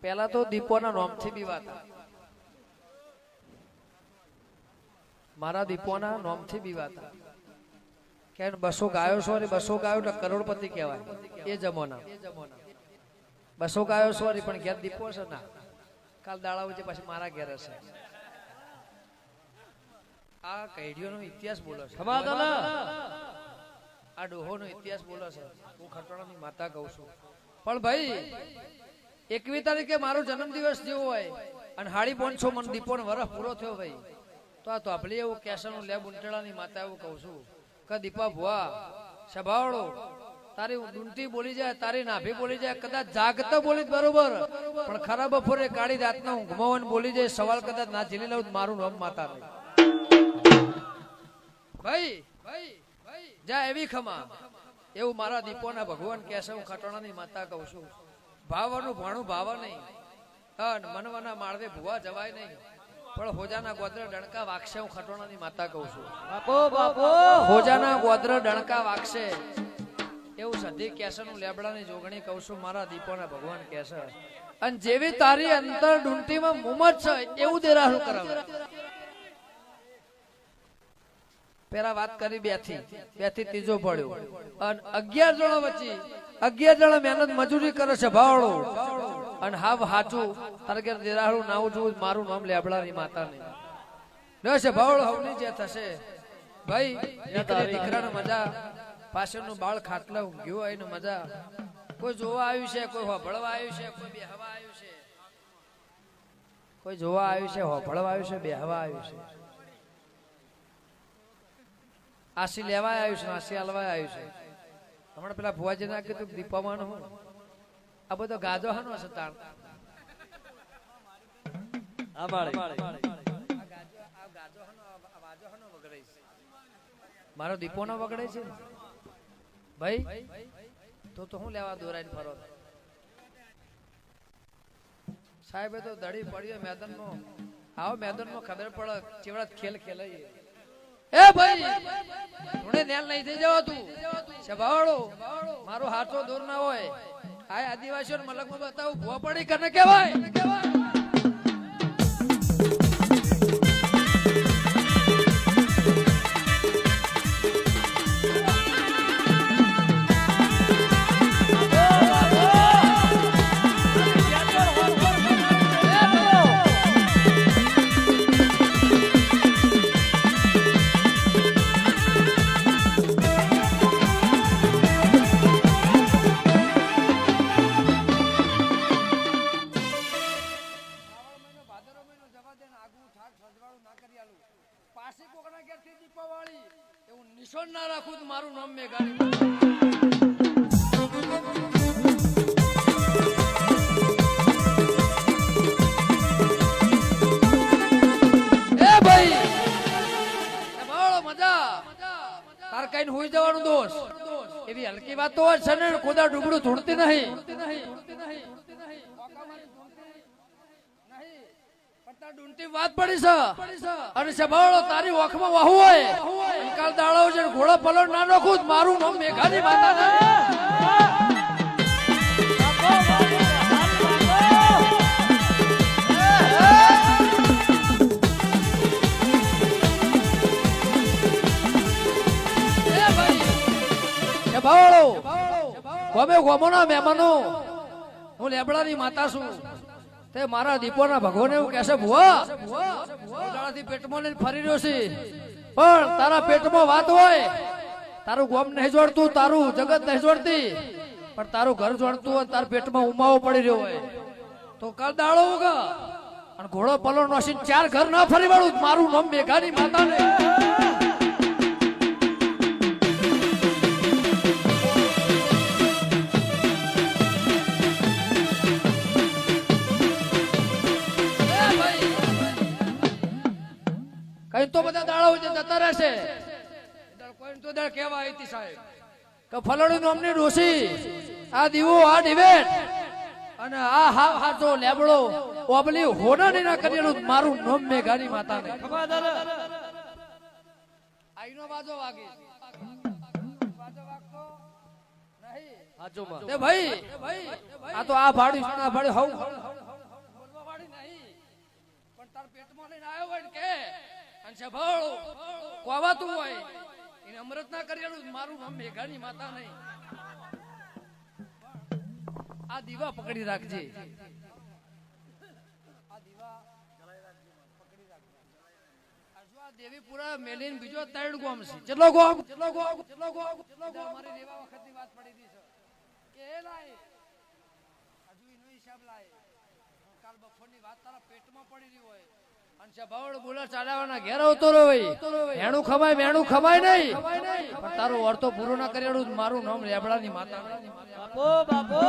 પેલા તો દીપોના નામથી બી વાત મારા દીપોના નામથી બી વાત કે 200 ગાયો છો 200 ગાયો એટલે કરોડપતિ કહેવાય એ જમાના 200 ગાયો સોરી પણ ઘેર દીપો છે ના કાલ દાડા વચ્ચે પછી મારા ઘેર હશે આ કઈડીઓનો ઇતિહાસ બોલો છે આ ડોહોનો ઇતિહાસ બોલો છે હું ખટોણાની માતા કહું છું પણ ભાઈ 21 તારીખે મારો જન્મદિવસ જેવો હોય અને 550 મન દીપોનો વરસ પૂરો થયો ભાઈ તો આ તોપલી એવું કેસરનું લેબ ઉંટડાની માતા એવું કહું છું કે દીપા ભુવા સભાવડો તારી ડુંટી બોલી જાય તારી નાભી બોલી જાય કદાચ જાગતા બોલી બરોબર પણ ખરાબ બપોરે કાળી રાતના ઊંઘમાં બોલી જાય સવાલ કદાચ ના ઝીલી લઉં મારું નામ માતા નહીં ભાઈ જા એવી ખમા એવું મારા દીપોના ભગવાન કહેશે હું ખટોણાની માતા કહું છું ભાવવાનું ભાણું ભાવ નહીં અન મનવાના માળવે ભુવા જવાય નહીં પણ હોજાના ગોદર ડણકા વાગશે હું ખટોણાની માતા કહું છું બાપો હોજાના ગોદર ડણકા વાગશે એવું સધી કેસરનું લેબડાની જોગણી કહું છું મારા દીપોના ભગવાન કહેશે અને જેવી તારી અંતર ડુંટીમાં મુમત છે એવું દેરાહું કરાવે પેલા વાત કરી બે થી ત્રીજો પડ્યો અને 11 જણા વચ્ચે 11 જણા મહેનત મજૂરી કરે છે ભાવડો અને હાવ હાચું તારગર દેરાહું નાવું છું મારું નામ લેબડાની માતા નહીં ન છે ભાવડો હવની જે થશે ભાઈ દીકરાને મજા પાછળનું બાળ ખાટલા ઊંઘ્યો હોય ને મજા કોઈ જોવા આવ્યું છે કોઈ હોભળવા આવ્યું છે કોઈ બેહવા આવ્યું છે કોઈ જોવા આવ્યું છે હોભળવા આવ્યું છે બેહવા આવ્યું છે આશી લેવા આવ્યું છે આશી હાલવા આવ્યું છે હમણાં પેલા ભુવાજી ના કીધું દીપામાં હું આ બધો ગાજો હાનો છે તાણ મારો દીપો નો વગડે છે ભાઈ તો હું લેવા દોરાઈને ફરો સાહેબ તો દડી પડ્યો મેદાન નો આવો મેદાન માં ખબર પડે ચેવડા ખેલ ખેલાઈએ એ ભાઈ થોડે ધ્યાન લઈ થઈ જવા તું સભાવાળો મારો હાથો દૂર ના હોય આ આદિવાસીઓ મલકમાં બતાવું ભૂવા પડી કને કહેવાય ના રાખું તો મારું નામ મેં ગાડી એ ભાઈ એ બાળો મજા તાર કઈ હોઈ જવાનું દોષ એવી હલકી વાત તો છે ને ખોદા ડુબડું ધૂળતી નહીં ડુંટી વાત પડી છે અને સભાળો તારી ઓખમાં વાહુ હોય કાલ દાડો છે ઘોડો પલટ ના નાખું મારું નામ મેઘાની માતા સભાળો ગમે ગોમોના મહેમાનો હું લેબડાની માતા છું તે મારા દીપોના ભગવાન એવું કહેશે ભુવા દાડાથી પેટમાં લઈને ફરી રહ્યો છે પણ તારા પેટમાં વાત હોય તારું ગોમ નહીં જોડતું તારું જગત નહીં જોડતી પણ તારું ઘર જોડતું હોય તારા પેટમાં ઉમાવો પડી રહ્યો હોય તો કાલ દાડો ઉગા અને ઘોડો પલો નોસીન 4 ઘર ના ફરી વાળું મારું નામ મેઘાની માતા ને કઈ તો બધા દાડા જતા રહેશે કોઈ તો દાડ કેવા આવી સાહેબ કે ફલડી નામની ડોસી આ દીવો આ ડિબેટ અને આ હાવ હાથો લેબડો ઓબલી હોનાની ના કરેલું મારું નામ મે ગાડી માતા ને આઈનો બાજો વાગી બાજો વાગતો નહીં હાચો માં તે ભાઈ આ તો આ ભાડી હવ અને સભાળો કોવાતું હોય એને અમૃત ના કરેલું મારું નામ મેઘાની માતા નહીં. આ દીવા પકડી રાખજે. આ દીવા પકડી રાખજે. હજુ આ દેવીપુરા મેલીન બીજો ત્રણ ગોમ છે. કેટલો ગોમ? મારી રેવા વખતની વાત પડી હતી કે એ લાય હજુ એનો હિસાબ લાય. કાલ બપોરની વાત તારા પેટમાં પડી રહી હોય અને સભાવડ બોલા ચાલાવાના ઘેર આવતો રહે. મેણું ખમાય નહીં પણ તારું વર્તો પૂરો ના કરેલું મારું નામ રેબડાની માતા. બાપો બાપો